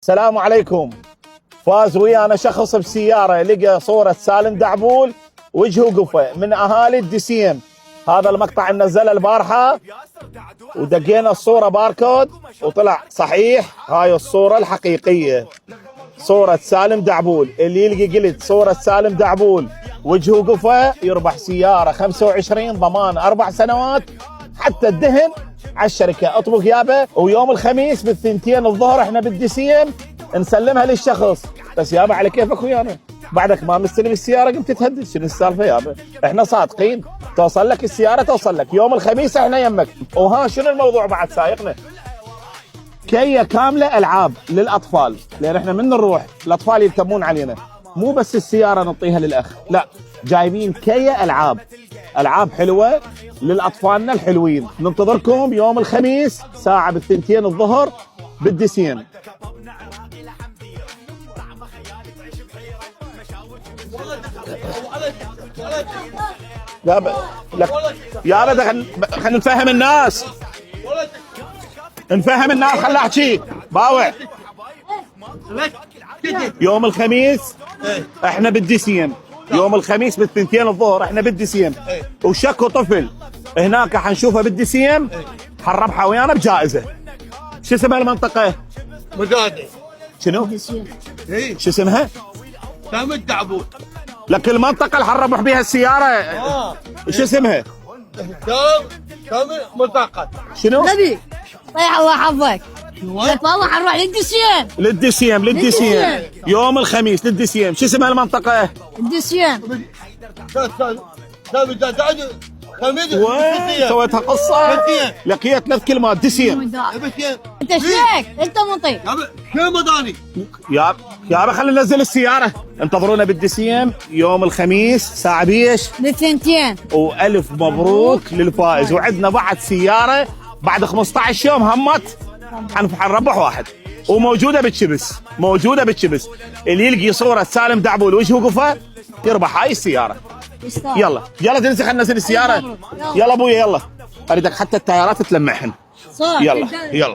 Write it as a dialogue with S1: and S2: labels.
S1: السلام عليكم. فاز ويانا شخص بسيارة لقى صورة سالم دعبول وجهه قفة من أهالي الدسيم. هذا المقطع نزله البارحة ودقينا الصورة باركود وطلع صحيح. هاي الصورة الحقيقية، صورة سالم دعبول. اللي يلقي قلت صورة سالم دعبول وجهه قفة يربح سيارة 25 ضمان 4 سنوات حتى الدهن على الشركة. اطبق يابا. ويوم الخميس بالثنتين الظهر احنا بالدسيم نسلمها للشخص. بس يابا على كيفك ويانا، بعدك ما مستلم السيارة قمت تهدد. شنو السالفة يابا؟ احنا صادقين، توصل لك السيارة توصل لك يوم الخميس احنا يمك. وها شنو الموضوع بعد سايقنا؟ كية كاملة ألعاب للأطفال، لأن احنا من نروح الأطفال يلتمون علينا، مو بس السيارة نعطيها للأخ، لا جايبين كية ألعاب حلوة للأطفالنا الحلوين. ننتظركم يوم الخميس ساعة بالثنتين الظهر بالدسين. يا خلينا نفهم الناس، خلنا احكي باوع. يوم الخميس احنا بالدسيم، يوم الخميس بالثنتين الظهر احنا بالدسيم. وشكو طفل هناك حنشوفه بالدسيم حنربحه ويانا بجائزه. شو اسمها المنطقه؟
S2: مدادي.
S1: شنو؟ شو اسمها؟
S2: سالم دعبول.
S1: لك المنطقه اللي حنربح بها السياره شو اسمها؟
S2: سالم منطقه.
S1: شنو؟
S3: نبي طيح الله حظك. والله حنروح للدسيم.
S1: يوم الخميس للدسيم. شو اسمها المنطقه؟
S3: الدسيم.
S1: وين سويتها قصه؟ لقيت 3 كلمات دسيم.
S3: انت شيك انت مطيب
S2: شو مداني
S1: يابا خلينا ننزل السياره. انتظرونا بالدسيم يوم الخميس ساعه بيش
S3: بالثنتين.
S1: والف مبروك للفائز. وعندنا بعد سياره بعد 15 يوم همت حنربح واحد وموجوده بالشبس، اللي يلقي صوره سالم دعبول وجهه قفه يربح هاي السياره. يلا تنزل، خلينا ننزل السياره. يلا ابويا يلا، اريدك حتى التيارات تلمعهن. يلا